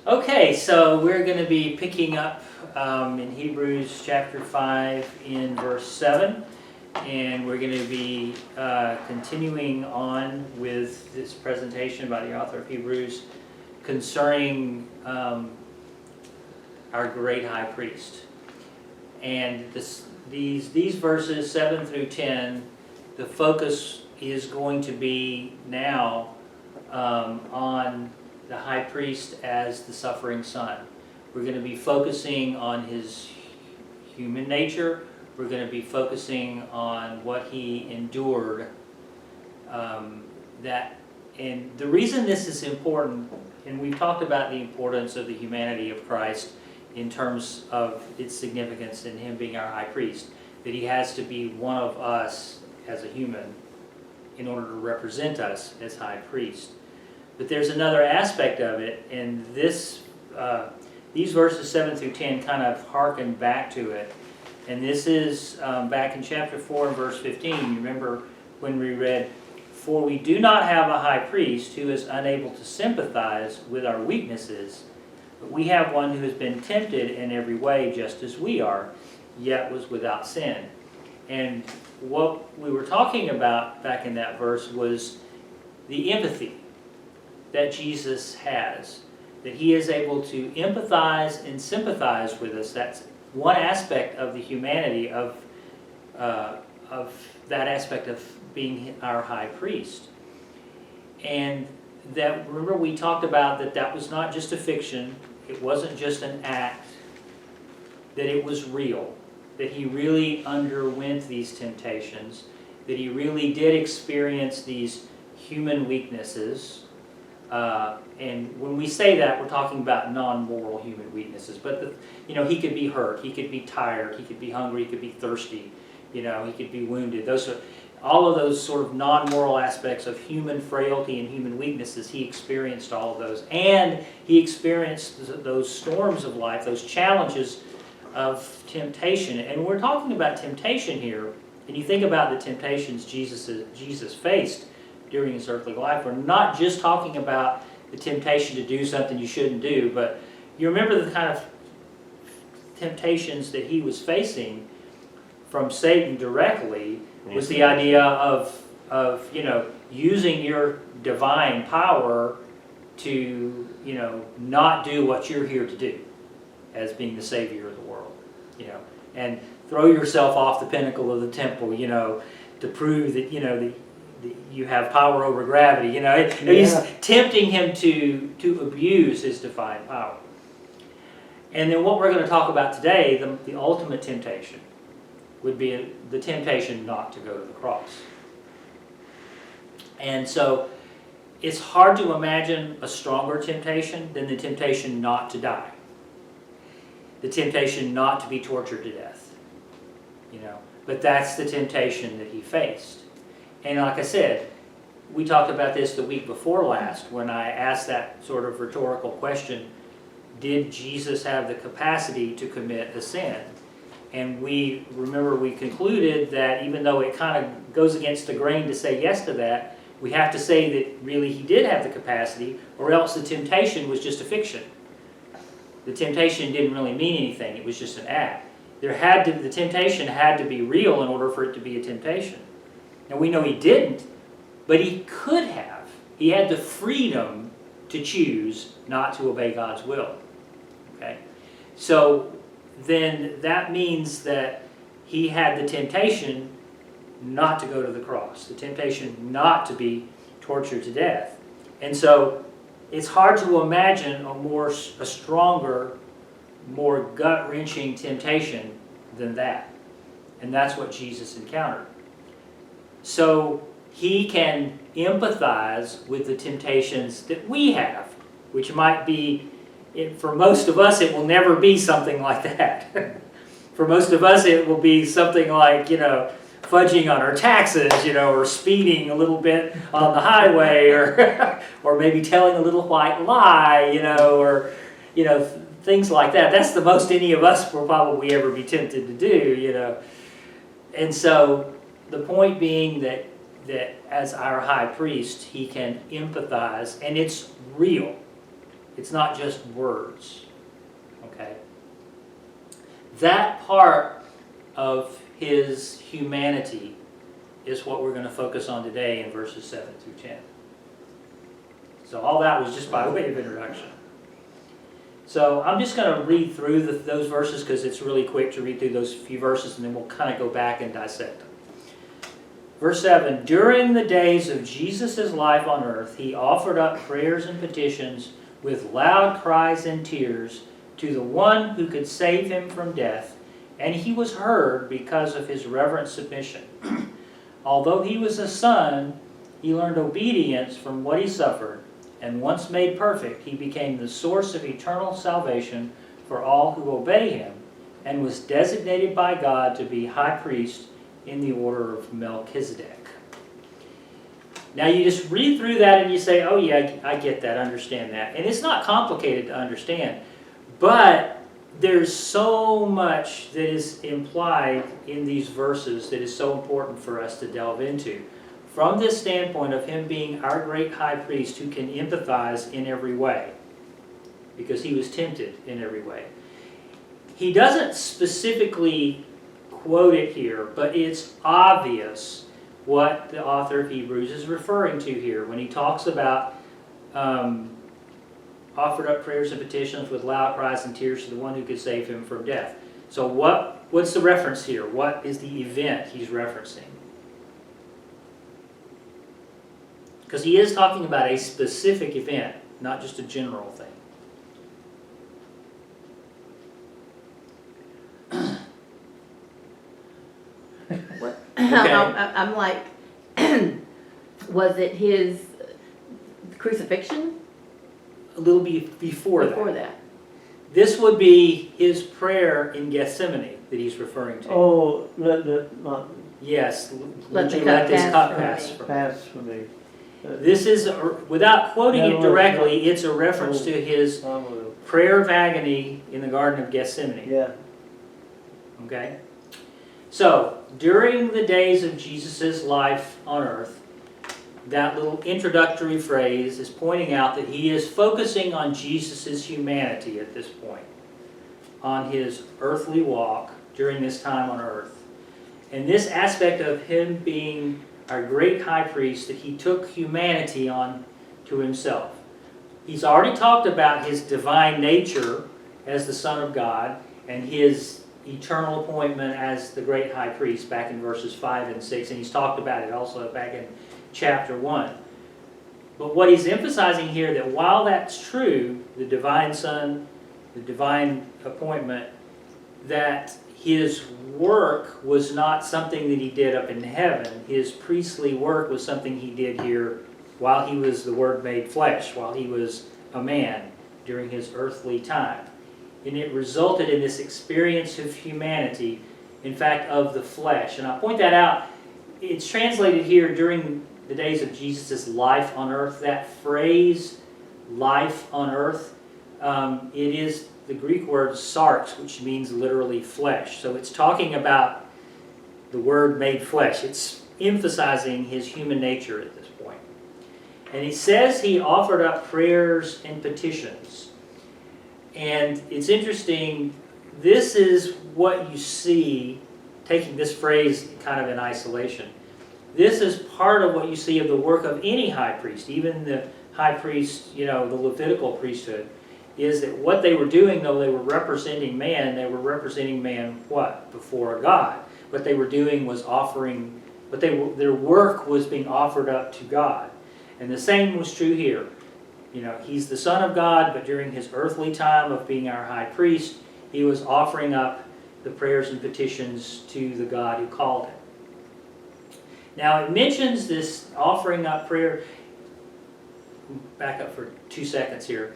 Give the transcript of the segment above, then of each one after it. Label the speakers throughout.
Speaker 1: Okay, so we're going to be picking up in Hebrews chapter 5 in verse 7, and we're going to be continuing on with this presentation by the author of Hebrews concerning our great high priest. And these verses 7 through 10, the focus is going to be now on the high priest as the suffering son. We're going to be focusing on his human nature. We're going to be focusing on what he endured. And the reason this is important, and we've talked about the importance of the humanity of Christ in terms of its significance in him being our high priest, that he has to be one of us as a human in order to represent us as high priest. But there's another aspect of it, and these verses 7 through 10 kind of harken back to it. And this is back in chapter 4 and verse 15. You remember when we read, "For we do not have a high priest who is unable to sympathize with our weaknesses, but we have one who has been tempted in every way just as we are, yet was without sin." And what we were talking about back in that verse was the empathy that Jesus has, that he is able to empathize and sympathize with us. That's one aspect of the humanity of that aspect of being our high priest. And that, remember, we talked about that was not just a fiction, it wasn't just an act, that it was real, that he really underwent these temptations, that he really did experience these human weaknesses. And when we say that, we're talking about non-moral human weaknesses. But he could be hurt, he could be tired, he could be hungry, he could be thirsty, he could be wounded. All of those sort of non-moral aspects of human frailty and human weaknesses, he experienced all of those. And he experienced those storms of life, those challenges of temptation. And we're talking about temptation here, and you think about the temptations Jesus faced during his earthly life. We're not just talking about the temptation to do something you shouldn't do, but you remember the kind of temptations that he was facing from Satan directly was the idea of using your divine power to not do what you're here to do as being the Savior of the world, and throw yourself off the pinnacle of the temple, to prove that you have power over gravity. He's tempting him to abuse his divine power. And then what we're going to talk about today, the ultimate temptation, would be the temptation not to go to the cross. And so it's hard to imagine a stronger temptation than the temptation not to die. The temptation not to be tortured to death. But that's the temptation that he faced. And like I said, we talked about this the week before last when I asked that sort of rhetorical question, did Jesus have the capacity to commit a sin? And we concluded that even though it kind of goes against the grain to say yes to that, we have to say that really he did have the capacity, or else the temptation was just a fiction. The temptation didn't really mean anything, it was just an act. The temptation had to be real in order for it to be a temptation. Now we know he didn't, but he could have. He had the freedom to choose not to obey God's will. Okay? So then that means that he had the temptation not to go to the cross, the temptation not to be tortured to death. And so it's hard to imagine a stronger, more gut-wrenching temptation than that. And that's what Jesus encountered. So he can empathize with the temptations that we have, which might be, for most of us, it will never be something like that. For most of us, it will be something like, fudging on our taxes, or speeding a little bit on the highway, or maybe telling a little white lie, or, things like that. That's the most any of us will probably ever be tempted to do, And so the point being that as our high priest, he can empathize, and it's real. It's not just words. Okay? That part of his humanity is what we're going to focus on today in verses 7 through 10. So all that was just by way of introduction. So I'm just going to read through those verses because it's really quick to read through those few verses, and then we'll kind of go back and dissect them. Verse 7, during the days of Jesus' life on earth, he offered up prayers and petitions with loud cries and tears to the one who could save him from death, and he was heard because of his reverent submission. Although he was a son, he learned obedience from what he suffered, and once made perfect, he became the source of eternal salvation for all who obey him, and was designated by God to be high priest in the order of Melchizedek. Now you just read through that and you say, oh yeah, I get that, understand that. And it's not complicated to understand, but there's so much that is implied in these verses that is so important for us to delve into. From this standpoint of him being our great high priest who can empathize in every way, because he was tempted in every way. He doesn't specifically quote it here, but it's obvious what the author of Hebrews is referring to here when he talks about offered up prayers and petitions with loud cries and tears to the one who could save him from death. So what's the reference here? What is the event he's referencing? Because he is talking about a specific event, not just a general thing.
Speaker 2: What?
Speaker 1: Okay.
Speaker 2: I'm like, was it his crucifixion?
Speaker 1: A little before
Speaker 2: that.
Speaker 1: This would be his prayer in Gethsemane that he's referring to.
Speaker 3: Oh,
Speaker 1: Yes,
Speaker 2: Let
Speaker 1: would
Speaker 2: the
Speaker 1: you
Speaker 2: cup
Speaker 1: let this
Speaker 2: pass
Speaker 1: cup
Speaker 2: from
Speaker 1: pass
Speaker 2: me.
Speaker 1: from me?
Speaker 3: pass for me.
Speaker 1: This is, without quoting it
Speaker 3: No,
Speaker 1: directly, it's a reference to his
Speaker 3: I will.
Speaker 1: prayer of agony in the Garden of Gethsemane.
Speaker 3: Yeah.
Speaker 1: Okay? So, during the days of Jesus' life on earth, that little introductory phrase is pointing out that he is focusing on Jesus' humanity at this point, on his earthly walk during this time on earth. And this aspect of him being our great high priest, that he took humanity on to himself. He's already talked about his divine nature as the Son of God and his eternal appointment as the great high priest back in verses 5 and 6, and he's talked about it also back in chapter 1. But what he's emphasizing here, that while that's true, the divine Son, the divine appointment, that his work was not something that he did up in heaven. His priestly work was something he did here while he was the Word made flesh, while he was a man during his earthly time. And it resulted in this experience of humanity, in fact, of the flesh. And I'll point that out. It's translated here during the days of Jesus' life on earth. That phrase, life on earth, it is the Greek word sarx, which means literally flesh. So it's talking about the Word made flesh. It's emphasizing his human nature at this point. And he says he offered up prayers and petitions. And it's interesting, this is what you see, taking this phrase kind of in isolation. This is part of what you see of the work of any high priest, even the high priest, the Levitical priesthood, is that what they were doing, though they were representing man, they were representing man what? Before God. What they were doing was offering, their work was being offered up to God. And the same was true here. He's the Son of God, but during his earthly time of being our high priest, he was offering up the prayers and petitions to the God who called him. Now it mentions this offering up prayer. Back up for 2 seconds here.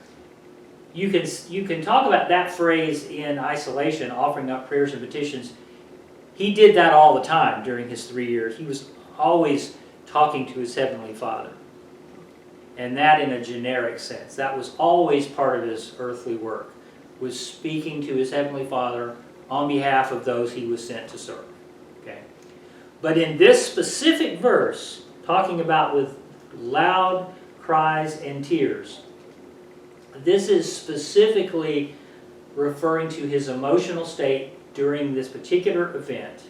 Speaker 1: You can talk about that phrase in isolation, offering up prayers and petitions. He did that all the time during his 3 years. He was always talking to his Heavenly Father. And that in a generic sense. That was always part of his earthly work, was speaking to his Heavenly Father on behalf of those he was sent to serve. Okay? But in this specific verse, talking about with loud cries and tears, This is specifically referring to his emotional state during this particular event.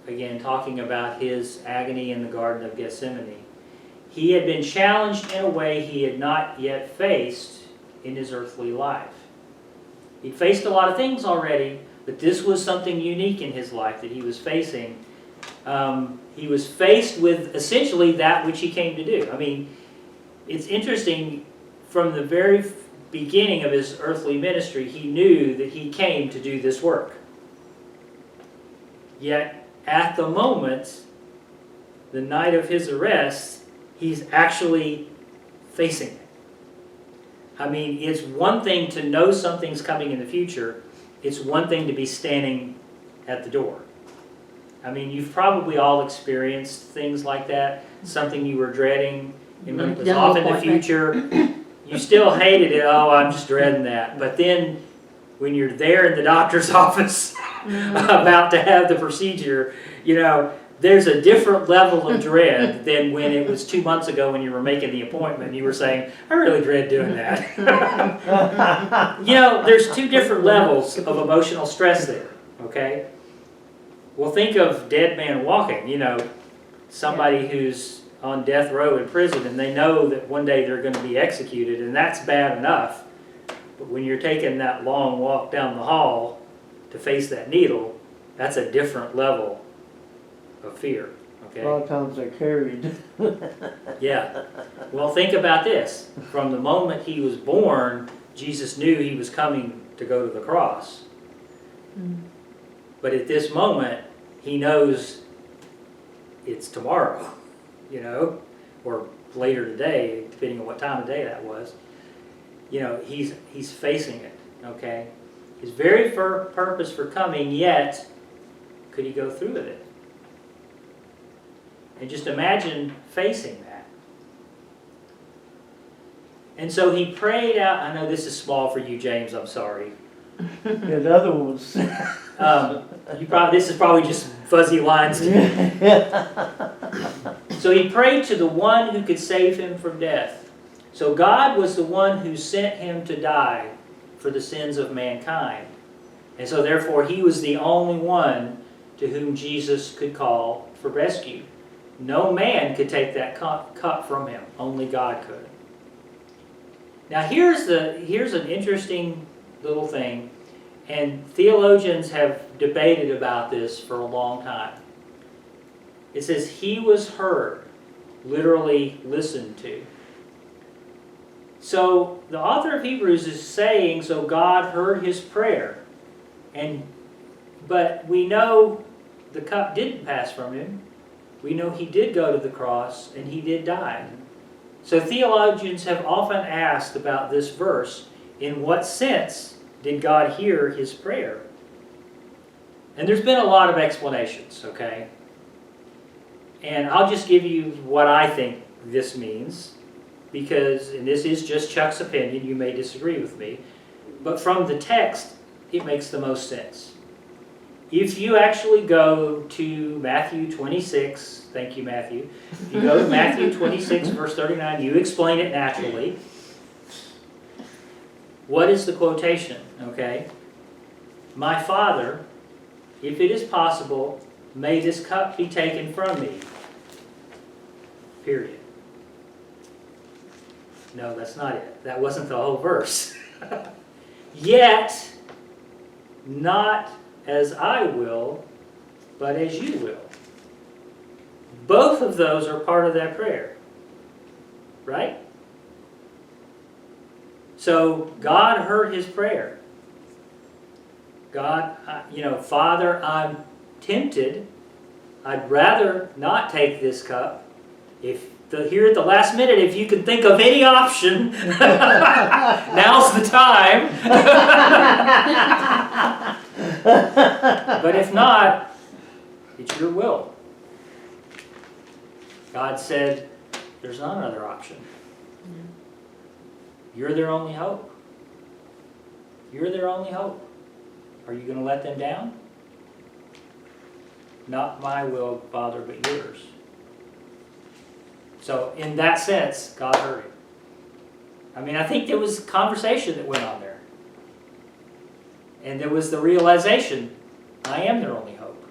Speaker 1: Again, talking about his agony in the Garden of Gethsemane. He had been challenged in a way he had not yet faced in his earthly life. He'd faced a lot of things already, but this was something unique in his life that he was facing. He was faced with essentially that which he came to do. I mean, it's interesting, from the very beginning of his earthly ministry, he knew that he came to do this work. Yet, at the moment, the night of his arrest, he's actually facing it. I mean, it's one thing to know something's coming in the future. It's one thing to be standing at the door. I mean, you've probably all experienced things like that. Something you were dreading, and when it was off in the future, you still hated it. Oh, I'm just dreading that. But then, when you're there in the doctor's office about to have the procedure, you know, there's a different level of dread than when it was 2 months ago when you were making the appointment and you were saying, I really dread doing that. You know, there's two different levels of emotional stress there, okay? Well, think of dead man walking, you know, somebody who's on death row in prison and they know that one day they're going to be executed, and that's bad enough. But when you're taking that long walk down the hall to face that needle, that's a different level of fear, okay?
Speaker 3: A lot of times they're carried.
Speaker 1: Yeah. Well, think about this. From the moment he was born, Jesus knew he was coming to go to the cross. But at this moment, he knows it's tomorrow, you know, or later today, depending on what time of day that was. You know, he's facing it, okay? His very purpose for coming, yet, could he go through with it? And just imagine facing that. And so he prayed out. I know this is small for you, James, I'm sorry.
Speaker 3: Yeah, the other ones.
Speaker 1: This is probably just fuzzy lines to you. So he prayed to the one who could save him from death. So God was the one who sent him to die for the sins of mankind. And so therefore he was the only one to whom Jesus could call for rescue. No man could take that cup from him. Only God could. Now here's an interesting little thing, and theologians have debated about this for a long time. It says he was heard, literally listened to. So the author of Hebrews is saying, so God heard his prayer, but we know the cup didn't pass from him. We know he did go to the cross and he did die. So theologians have often asked about this verse, in what sense did God hear his prayer? And there's been a lot of explanations, okay? And I'll just give you what I think this means, because, and this is just Chuck's opinion, you may disagree with me, but from the text, it makes the most sense. If you actually go to Matthew 26, thank you, Matthew. If you go to Matthew 26, verse 39, you explain it naturally. What is the quotation? Okay. My Father, if it is possible, may this cup be taken from me. Period. No, that's not it. That wasn't the whole verse. Yet, not as I will, but as you will. Both of those are part of that prayer. Right? So, God heard his prayer. God, Father, I'm tempted. I'd rather not take this cup. Here at the last minute, if you can think of any option, now's the time. But if not, it's your will. God said, there's not another option. You're their only hope. You're their only hope. Are you going to let them down? Not my will, Father, but yours. So in that sense, God heard him. I mean, I think there was conversation that went on there. And there was the realization, I am their only hope.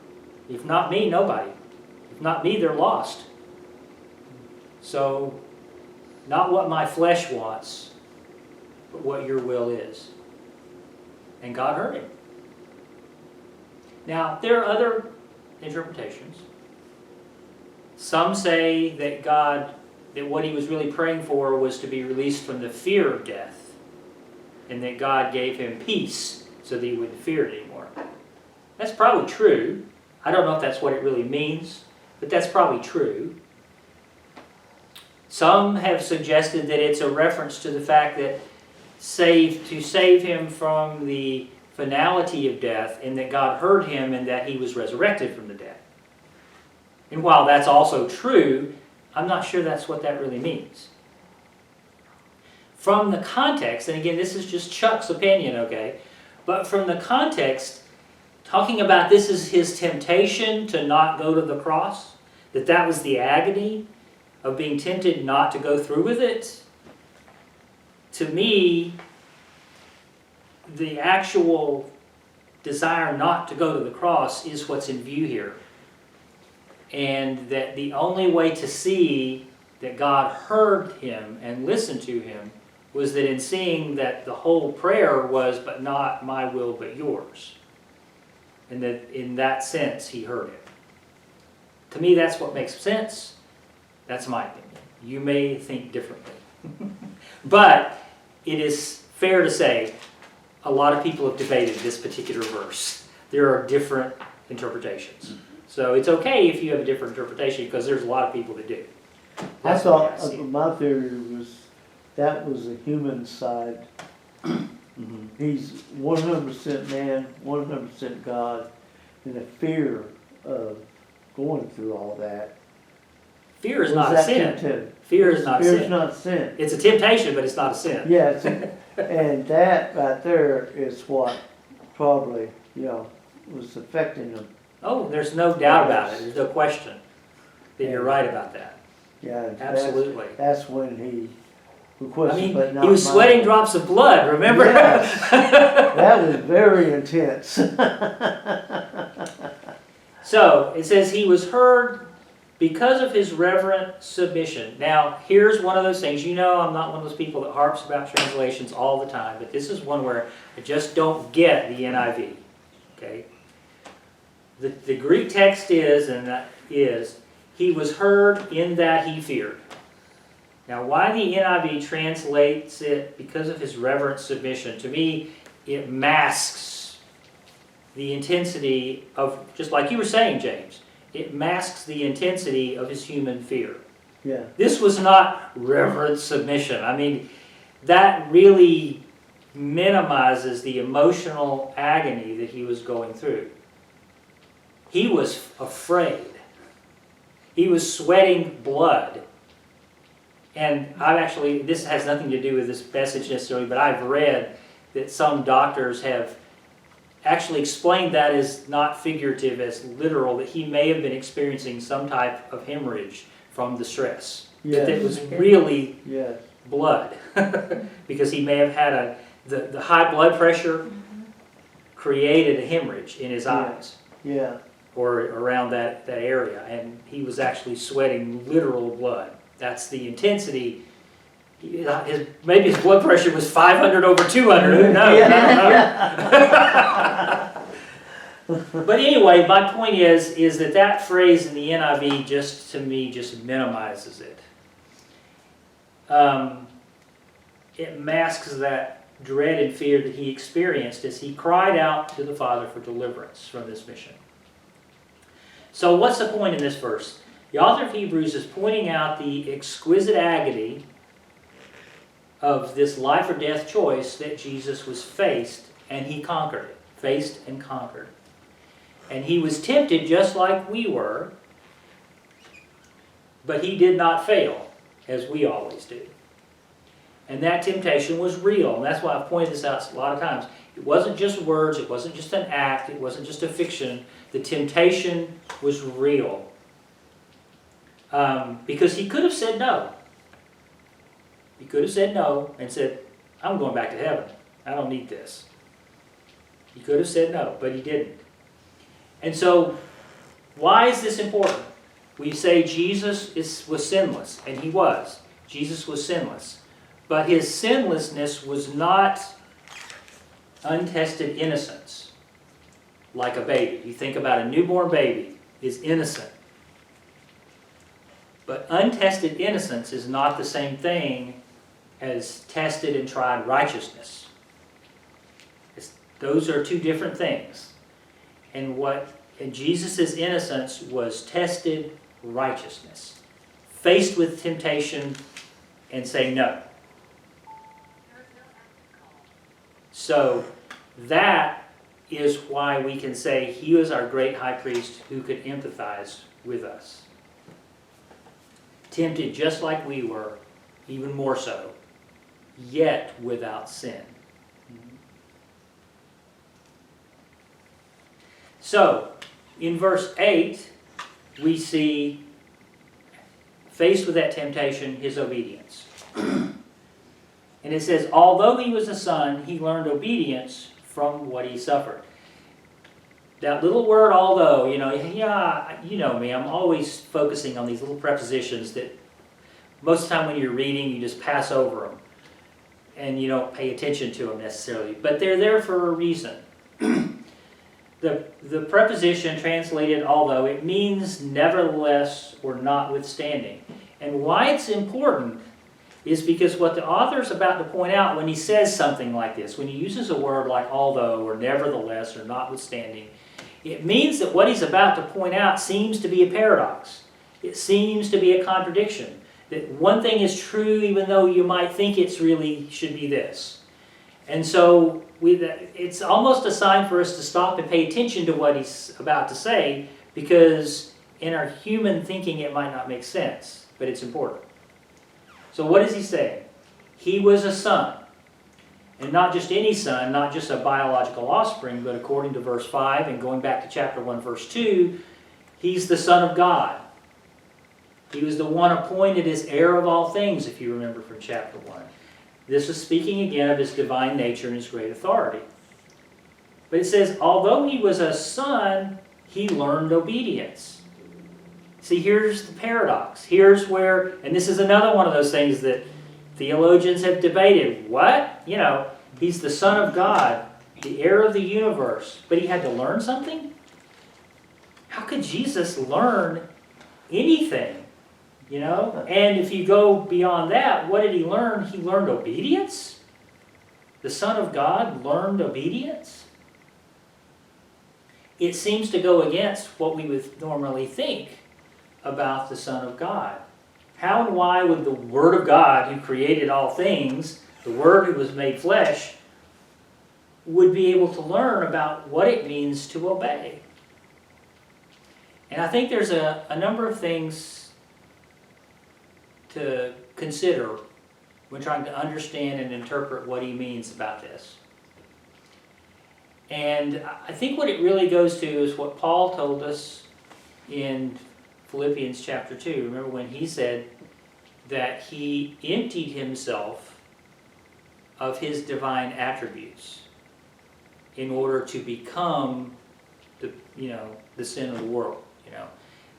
Speaker 1: If not me, nobody. If not me, they're lost. So, not what my flesh wants, but what your will is. And God heard him. Now, there are other interpretations. Some say that that what he was really praying for was to be released from the fear of death, and that God gave him peace so that he wouldn't fear it anymore. That's probably true. I don't know if that's what it really means, but that's probably true. Some have suggested that it's a reference to the fact that to save him from the finality of death, and that God heard him and that he was resurrected from the dead. And while that's also true, I'm not sure that's what that really means. From the context, and again, this is just Chuck's opinion, okay? But from the context, talking about this is his temptation to not go to the cross, that was the agony of being tempted not to go through with it. To me, the actual desire not to go to the cross is what's in view here. And that the only way to see that God heard him and listened to him was that in seeing that the whole prayer was, but not my will, but yours. And that in that sense, he heard him. To me, that's what makes sense. That's my opinion. You may think differently. But it is fair to say a lot of people have debated this particular verse. There are different interpretations. So it's okay if you have a different interpretation, because there's a lot of people that do.
Speaker 3: I
Speaker 1: That's the way
Speaker 3: thought,
Speaker 1: I see it.
Speaker 3: my theory was, that was the human side. He's 100% man, 100% God, and the fear of going through all that.
Speaker 1: Fear is
Speaker 3: Was
Speaker 1: not a
Speaker 3: that
Speaker 1: sin.
Speaker 3: tempted?
Speaker 1: Fear is not
Speaker 3: Fear's
Speaker 1: sin.
Speaker 3: not sin.
Speaker 1: It's a temptation, but it's not a sin.
Speaker 3: Yes, and that right there is what probably, was affecting him.
Speaker 1: Oh, there's no doubt about it. There's no question that you're right about that.
Speaker 3: Yeah, and
Speaker 1: Absolutely.
Speaker 3: That's when he
Speaker 1: I
Speaker 3: requested,
Speaker 1: mean,
Speaker 3: but not
Speaker 1: he was
Speaker 3: mine.
Speaker 1: sweating drops of blood, remember?
Speaker 3: Yes. That was very intense.
Speaker 1: So, it says he was heard because of his reverent submission. Now, here's one of those things. You know, I'm not one of those people that harps about translations all the time, but this is one where I just don't get the NIV. Okay? The Greek text is, and that is, he was heard in that he feared. Now, why the NIV translates it because of his reverent submission, to me, it masks the intensity of, just like you were saying, James, it masks the intensity of his human fear.
Speaker 3: Yeah,
Speaker 1: This was not reverent submission. I mean, that really minimizes the emotional agony that he was going through. He was afraid. He was sweating blood. And this has nothing to do with this message necessarily, but I've read that some doctors have actually explained that as not figurative, as literal, that he may have been experiencing some type of hemorrhage from the stress.
Speaker 3: Yes.
Speaker 1: That it was really
Speaker 3: yes,
Speaker 1: blood. Because he may have had the high blood pressure created a hemorrhage in his
Speaker 3: Yeah.
Speaker 1: eyes.
Speaker 3: yeah,
Speaker 1: Or around that area, and he was actually sweating literal blood. That's the intensity. Maybe his blood pressure was 500 over 200, who knows? I don't know. But anyway, my point is that phrase in the NIV just, to me, just minimizes it. It masks that dread and fear that he experienced as he cried out to the Father for deliverance from this mission. So what's the point in this verse? The author of Hebrews is pointing out the exquisite agony of this life or death choice that Jesus was faced, and he conquered it. Faced and conquered. And he was tempted just like we were, but he did not fail, as we always do. And that temptation was real, and that's why I've pointed this out a lot of times. It wasn't just words, it wasn't just an act, it wasn't just a fiction. The temptation was real. Because he could have said no. He could have said no and said, I'm going back to heaven. I don't need this. He could have said no, but he didn't. And so, why is this important? We say Jesus was sinless, and he was. Jesus was sinless. But his sinlessness was not untested innocence, like a baby. You think about a newborn baby is innocent. But untested innocence is not the same thing as tested and tried righteousness. Those are two different things. And Jesus' innocence was tested righteousness. Faced with temptation and say no. So that is why we can say he was our great high priest who could empathize with us. Tempted just like we were, even more so, yet without sin. So, in verse 8, we see, faced with that temptation, his obedience. And it says, although he was a son, he learned obedience from what he suffered. That little word, although, you know me, I'm always focusing on these little prepositions that most of the time when you're reading, you just pass over them. And you don't pay attention to them necessarily. But they're there for a reason. The preposition translated although, it means nevertheless or notwithstanding. And why it's important is because what the author's about to point out when he says something like this, when he uses a word like although or nevertheless or notwithstanding, it means that what he's about to point out seems to be a paradox. It seems to be a contradiction. That one thing is true even though you might think it's really should be this. And so it's almost a sign for us to stop and pay attention to what he's about to say, because in our human thinking it might not make sense, but it's important. So what is he saying? He was a son. And not just any son, not just a biological offspring, but according to verse 5 and going back to chapter 1, verse 2, he's the Son of God. He was the one appointed as heir of all things, if you remember from chapter 1. This is speaking again of his divine nature and his great authority. But it says, although he was a son, he learned obedience. See, here's the paradox. Here's where, and this is another one of those things that theologians have debated. What? You know, he's the Son of God, the heir of the universe, but he had to learn something? How could Jesus learn anything? You know, and if you go beyond that, what did he learn? He learned obedience. The Son of God learned obedience. It seems to go against what we would normally think about the Son of God. How and why would the Word of God, who created all things, the Word who was made flesh, would be able to learn about what it means to obey? And I think there's a number of things to consider when trying to understand and interpret what he means about this. And I think what it really goes to is what Paul told us in Philippians chapter 2. Remember when he said that he emptied himself of his divine attributes in order to become the sin of the world.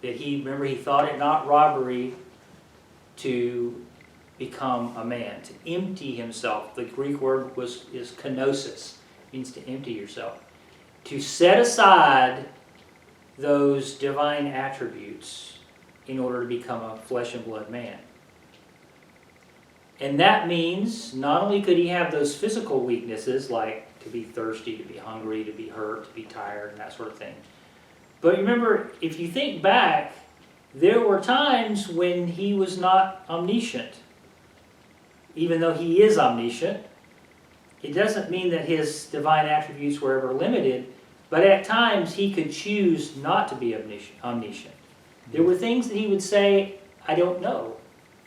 Speaker 1: That he thought it not robbery to become a man, to empty himself. The Greek word is kenosis, means to empty yourself. To set aside those divine attributes in order to become a flesh and blood man. And that means not only could he have those physical weaknesses like to be thirsty, to be hungry, to be hurt, to be tired, and that sort of thing. But remember, if you think back, there were times when he was not omniscient. Even though he is omniscient, it doesn't mean that his divine attributes were ever limited, but at times he could choose not to be omniscient. There were things that he would say, I don't know.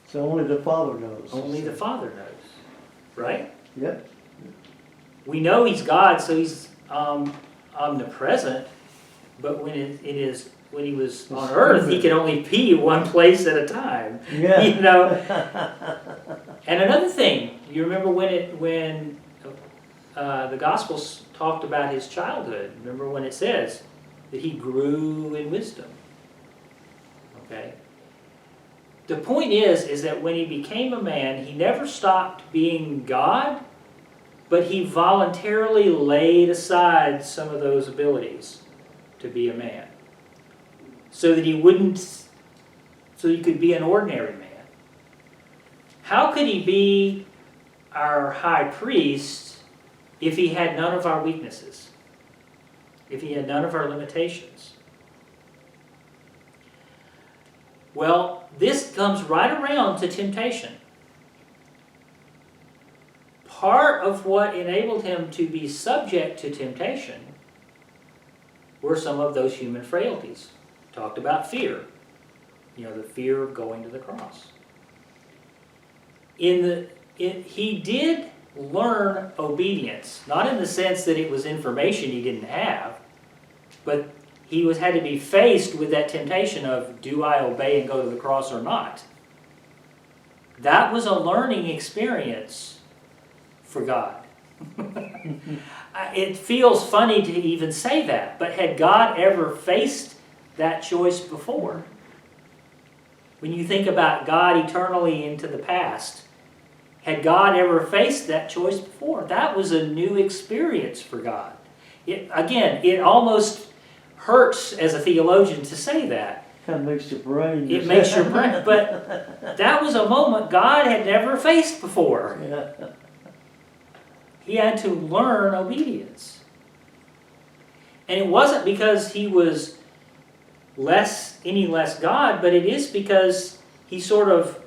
Speaker 3: So only the Father knows.
Speaker 1: Only the Father knows. Right?
Speaker 3: Yep.
Speaker 1: We know he's God, so he's omnipresent, but when he was on earth, he could only be one place at a time.
Speaker 3: Yeah.
Speaker 1: And another thing, you remember when the Gospels talked about his childhood. Remember when it says that he grew in wisdom. Okay? The point is that when he became a man, he never stopped being God, but he voluntarily laid aside some of those abilities to be a man. So that he could be an ordinary man. How could he be our high priest if he had none of our weaknesses? If he had none of our limitations? Well, this comes right around to temptation. Part of what enabled him to be subject to temptation were some of those human frailties. Talked about fear. The fear of going to the cross. He did learn obedience, not in the sense that it was information he didn't have, but he had to be faced with that temptation of, do I obey and go to the cross or not? That was a learning experience for God. It feels funny to even say that, but had God ever faced that choice before? When you think about God eternally into the past, had God ever faced that choice before? That was a new experience for God. It almost hurts as a theologian to say that.
Speaker 3: Kind of makes your brain.
Speaker 1: It makes your brain, but that was a moment God had never faced before.
Speaker 3: Yeah.
Speaker 1: He had to learn obedience. And it wasn't because he was any less God, but it is because he sort of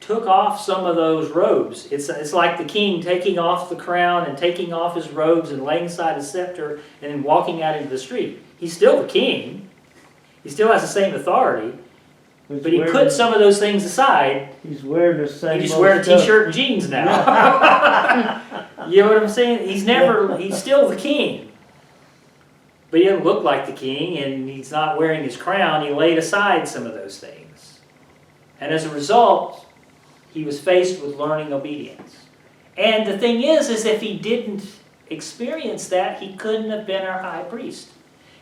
Speaker 1: took off some of those robes. It's like the king taking off the crown and taking off his robes and laying aside his scepter and then walking out into the street. He's still the king. He still has the same authority. But he put some of those things aside.
Speaker 3: He's wearing the same.
Speaker 1: He's just wearing a t-shirt and jeans now. You know what I'm saying? He's still the king. But he doesn't look like the king, and he's not wearing his crown. He laid aside some of those things. And as a result, he was faced with learning obedience. And the thing is if he didn't experience that, he couldn't have been our high priest.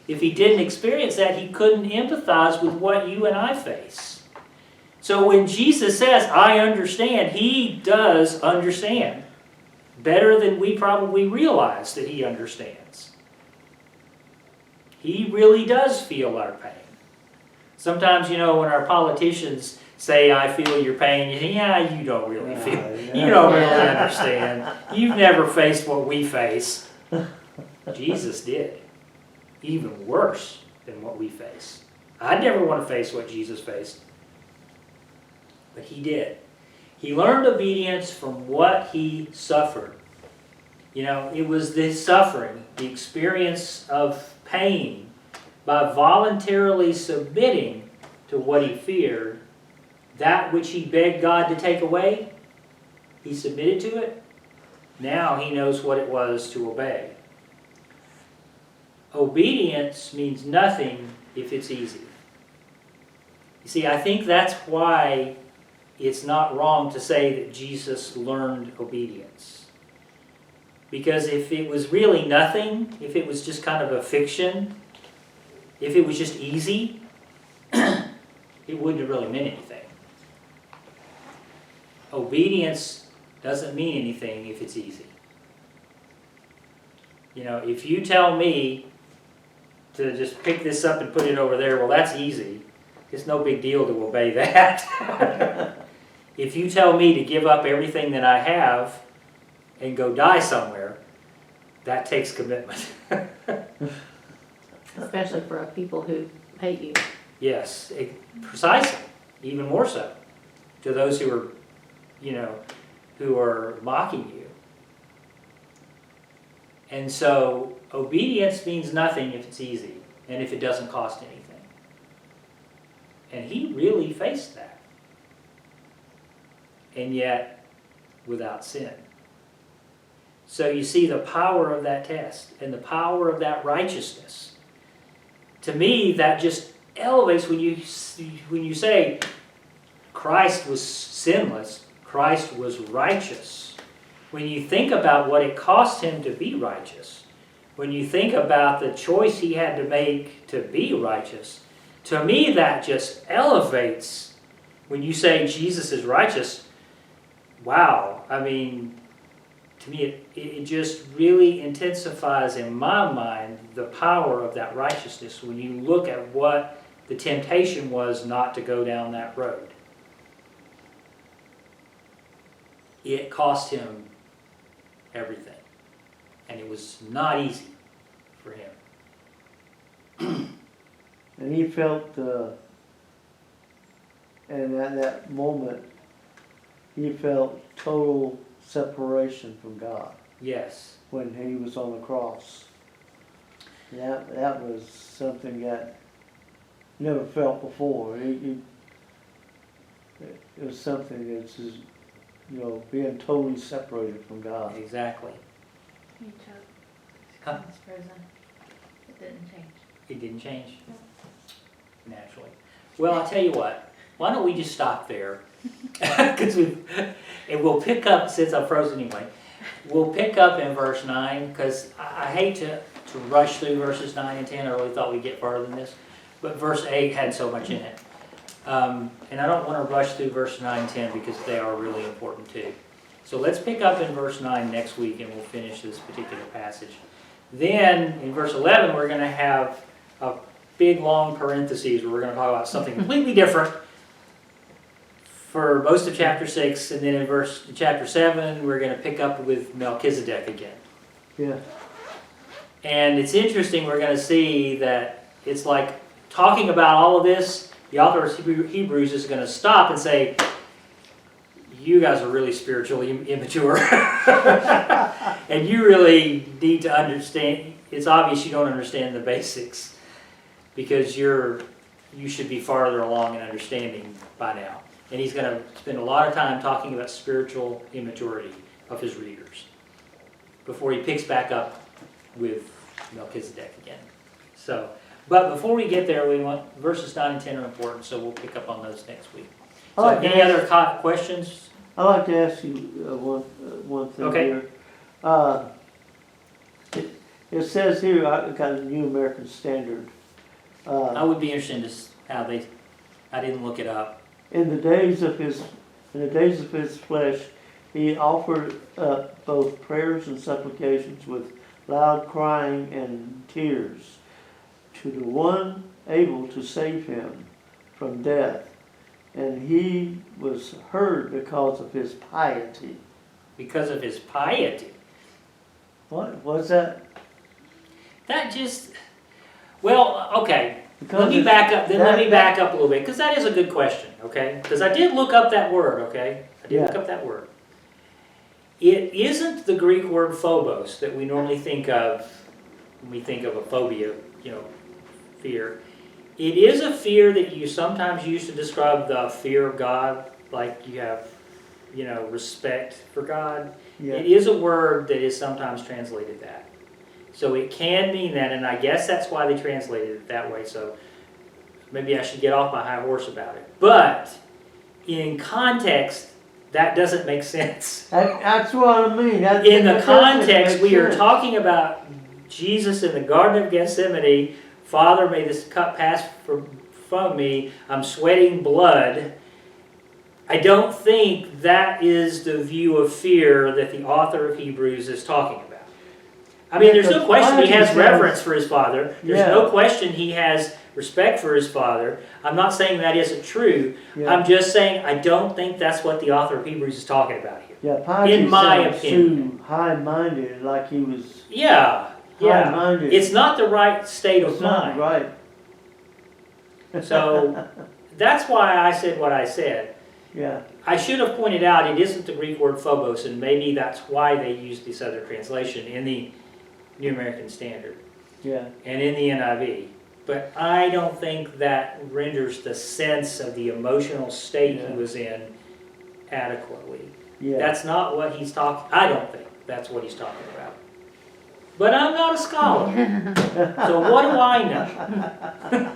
Speaker 1: If he didn't experience that, he couldn't empathize with what you and I face. So when Jesus says, I understand, he does understand. Better than we probably realize that he understands. He really does feel our pain. Sometimes, when our politicians say, I feel your pain, you think, yeah, you don't really feel it. You don't really understand. You've never faced what we face. Jesus did. Even worse than what we face. I'd never want to face what Jesus faced. But he did. He learned obedience from what he suffered. It was this suffering, the experience of pain, by voluntarily submitting to what he feared, that which he begged God to take away, he submitted to it. Now he knows what it was to obey. Obedience means nothing if it's easy. You see, I think that's why it's not wrong to say that Jesus learned obedience. Because if it was really nothing, if it was just kind of a fiction, if it was just easy, it wouldn't have really meant anything. Obedience doesn't mean anything if it's easy. If you tell me to just pick this up and put it over there, well, that's easy. It's no big deal to obey that. If you tell me to give up everything that I have and go die somewhere, that takes commitment.
Speaker 2: Especially for people who hate you.
Speaker 1: Yes, precisely. Even more so. To those who are, who are mocking you. And so, obedience means nothing if it's easy and if it doesn't cost anything. And he really faced that. And yet, without sin. So you see the power of that test and the power of that righteousness. To me, that just elevates when you say Christ was sinless. Christ was righteous. When you think about what it cost him to be righteous, when you think about the choice he had to make to be righteous, to me that just elevates. When you say Jesus is righteous, wow, I mean, to me it just really intensifies in my mind the power of that righteousness when you look at what the temptation was not to go down that road. It cost him everything. And it was not easy for him.
Speaker 3: And he felt, and at that moment, he felt total separation from God
Speaker 1: Yes.
Speaker 3: when he was on the cross. That was something that he never felt before. It was something that's just, being totally separated from God.
Speaker 1: Exactly.
Speaker 2: You took,
Speaker 1: Huh?
Speaker 2: it's frozen. It didn't change.
Speaker 1: It didn't change. Naturally. Well, I'll tell you what. Why don't we just stop there? Because and we'll pick up, since I'm frozen anyway, we'll pick up in verse 9, because I hate to rush through verses 9 and 10. I really thought we'd get farther than this. But verse 8 had so much in it. And I don't want to rush through verse 9 and 10 because they are really important too. So let's pick up in verse 9 next week and we'll finish this particular passage. Then in verse 11 we're going to have a big long parentheses where we're going to talk about something completely different for most of chapter 6, and then in chapter 7 we're going to pick up with Melchizedek again.
Speaker 3: Yeah.
Speaker 1: And it's interesting, we're going to see that it's like talking about all of this, the author of Hebrews is going to stop and say, you guys are really spiritually immature. And you really need to understand, it's obvious you don't understand the basics because you should be farther along in understanding by now. And he's going to spend a lot of time talking about spiritual immaturity of his readers before he picks back up with Melchizedek again. So, but before we get there, we want verses 9 and 10 are important, so we'll pick up on those next week. So, any other questions?
Speaker 3: I'd like to ask you one thing
Speaker 1: Okay.
Speaker 3: here. It says here, I got a New American Standard.
Speaker 1: I would be interested in how I didn't look it up.
Speaker 3: In the days of his flesh, he offered up both prayers and supplications with loud crying and tears to the one able to save him from death. And he was heard because of his piety.
Speaker 1: Because of his piety.
Speaker 3: What was that?
Speaker 1: That just, well, okay.
Speaker 3: Because
Speaker 1: Let me back up. Then let me
Speaker 3: that-
Speaker 1: back up a little bit, because that is a good question. Okay, because I did look up that word. Okay, I did
Speaker 3: Yeah.
Speaker 1: look up that word. It isn't the Greek word phobos that we normally think of when we think of a phobia. Fear. It is a fear that you sometimes use to describe the fear of God, like you have, respect for God.
Speaker 3: Yeah.
Speaker 1: It is a word that is sometimes translated that. So it can mean that, and I guess that's why they translated it that way. So maybe I should get off my high horse about it. But in context, that doesn't make sense.
Speaker 3: That's what I mean.
Speaker 1: In the
Speaker 3: that
Speaker 1: context,
Speaker 3: doesn't
Speaker 1: we
Speaker 3: make
Speaker 1: are
Speaker 3: sense.
Speaker 1: talking about Jesus in the Garden of Gethsemane. Father, may this cup pass from me. I'm sweating blood. I don't think that is the view of fear that the author of Hebrews is talking about. I mean, there's no question he has reverence for his father. There's no question he has respect for his father. I'm not saying that isn't true.
Speaker 3: Yeah.
Speaker 1: I'm just saying I don't think that's what the author of Hebrews is talking about here.
Speaker 3: Yeah, piety
Speaker 1: in my
Speaker 3: sounds
Speaker 1: opinion.
Speaker 3: too high-minded, like he was
Speaker 1: Yeah.
Speaker 3: high-minded.
Speaker 1: It's not the right state of
Speaker 3: It's not
Speaker 1: mind.
Speaker 3: right.
Speaker 1: So that's why I said what I said.
Speaker 3: Yeah.
Speaker 1: I should have pointed out it isn't the Greek word phobos, and maybe that's why they used this other translation in the New American Standard
Speaker 3: Yeah.
Speaker 1: and in the NIV. But I don't think that renders the sense of the emotional state
Speaker 3: Yeah.
Speaker 1: he was in adequately.
Speaker 3: Yeah.
Speaker 1: That's not what he's talking. I don't think that's what he's talking about. But I'm not a scholar, so what do I know?